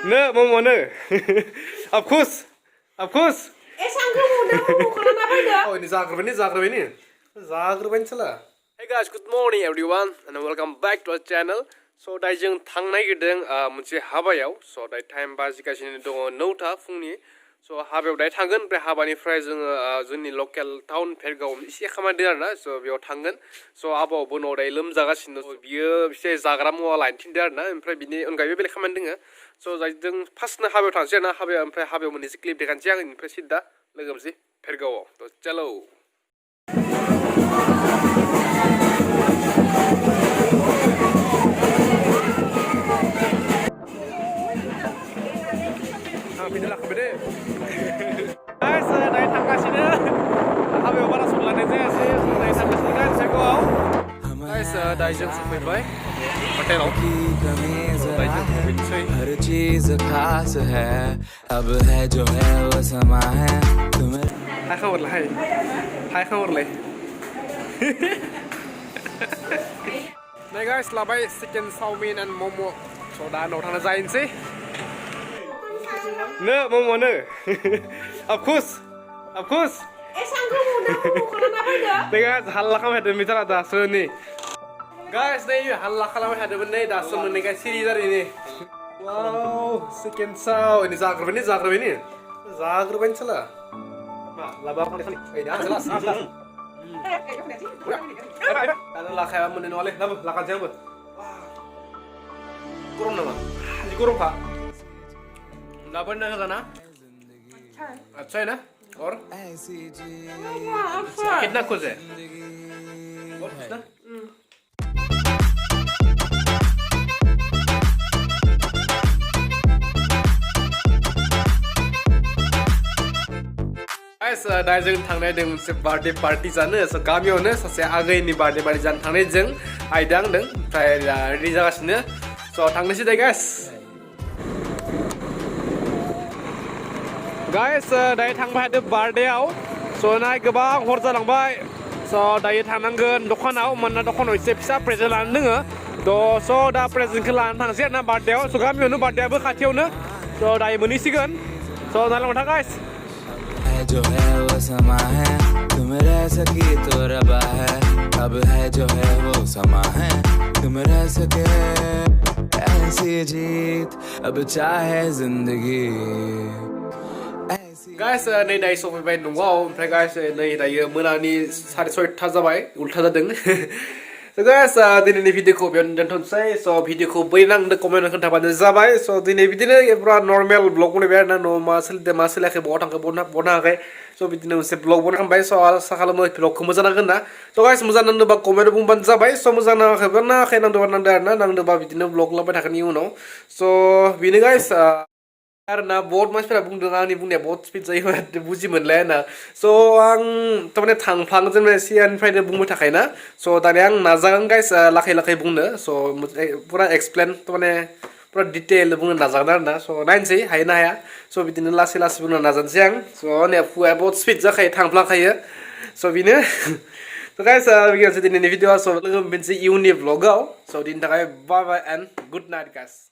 No, Momo, no. Of course. Of course. Oh, ini Zagreb. Hey guys, good morning everyone and welcome back to our channel. So, दा जों थांनो नागिरदों मोनसे हाबायाव. So, दा time बाजिगासिनो दङ 9टा फुंनि. So, हाबायाव दा थांगोन ओमफ्राय हाबानिफ्राय जोङो जोंनि लकेल टाउन फेरगाव एसे खामानि दं आरोना. So, बेयाव थांगोन. So, आबौआबो न'आव दायो लोमजागासिनो दं. बियो एसे जाग्रा मुवा लायनो थिनदों आरोना. ओमफ्राय बिनि अनगायैबो बेलेग खामानि दङ. So, जों फार्स्टनो हाबायाव थांसै आरोना. ओमफ्राय हाबायाव मोननैसो क्लिप देखानोसै आं ओमफ्राय सिदा लोगो हमसै फेरगावआव. तो चलो. Pindah ke beda. Guys, dari थांगासिनो हाबायाव बारा सम लानाय जायासै dari थांगासिनो guys फेरगावआव. Guys, दायो जों सफैबाय हटेलाव. हर चीज खास है अब है जो है वो समा है तुम्हें Hai kabarलाय Nah guys, लाबाय chicken chowmein and momo. So दा न'आव थांना जाहैनोसै. No, Momo, no. Of course. Guys, halla खालामबाय थादों बिथाङा दासो नै. Guys, नै halla खालामबाय थादोंमोन नै दासो मोननायखाय सिरि जादों नै. Wow, chicken chow. Ini Zagreb ini. Zagreb salah. Nah, labar kali. Ini jelas. Kalau lah kayak mana oleh, lah kan jangan. Kurang nama. Ini kurang pak. Labar ना होगा ना? अच्छा है ना? और? कितना कुछ है? और कितना? Guys, दा जों थांनाय दं मोनसे बार्थडे पार्टी जानो. So गामियावनो सासे आगैनि बार्थडे पार्टी जानो थांनाय जों आइदां दं. ओमफ्राय रेडि जागासिनो. So थांनोसै दे guys. Guys, दायो थांबाय थादों बार्थडेआव. So नाय गोबां हर जालांबाय. So दायो थांनांगोन दखानाव. मानोना दखानाव एसे फिसा प्रेजेन्ट लानो दोङो. So दा प्रेजेन्टखौ लानो थांसै आरोना बार्थडेआव. So गामियावनो बार्थडेआबो खाथियावनो. So दायो मोनहैसिगोन. So नायलांबाय था guys. जो है वो समा है तुम रह सकी तो रबा है अब है जो है वो समा है तुम रह सके ऐसी जीत अब चाहे जिंदगी. Guys, नै दायो सफैबाय न'आव. ओमफ्राय guys नै दायो मोनानि 6:30 जाबाय. उल्था जादों. So guys, दिनैनि भिडिअखौ बेयावनो दोनथ'नोसै. So भिडिअखौ बै नांदों कमेन्टआव खोन्थाबानो जाबाय. So दिनै बिदिनो पुरा नर्मेल ब्लग बनायबाय आरोना. न'आव मा सोलिदों मा सोलियाखै बहा थांखो बहा थाङाखै. So बिदिनो मोनसे ब्लग बनायखांबाय. So आसा खालामो ब्लगखौ मोजां नांगोन ना. So guys मोजां नांदोंबा कमेन्टआव बुंबानो जाबाय. So मोजां नाङाखैबा नाङाखै नांदोंबा नांदों आरोना. नांदोंबा बिदिनो ब्लग लाबाय थागोन इयुनाव. So बेनो guys. आरोना बहुत मानसिफोरा बुंदों आंनि बुंनाया बहुत स्पिड जायो बुजि मोनलाया ना. स' आं थारमाने थांफ्लांजोबनाय सिगांनिफ्रायनो बुंबाय थाखायोना. स' दानिया आं नाजागोन गाइस लाखै बुंनो. स' पुरा एक्सप्लेन थारमाने पुरा डिटेल बुंनो नाजागोन आरोना. स' नायनोसै हायो ना हाया. स' बिदिनो लासै बुंनो नाजानोसै आं. स' आंनिया खुगाया बहुत स्पिड जाखायो थांफ्लांखायो. स' बेनो. स' गाइस बिगियानसै दिनैनि भिडिअ'आ स' लोगो मोनसे इयुननि ब्लगाव. स' दिनैनि थाखाय बाय बाय एन्ड गुड नाइट गाइस.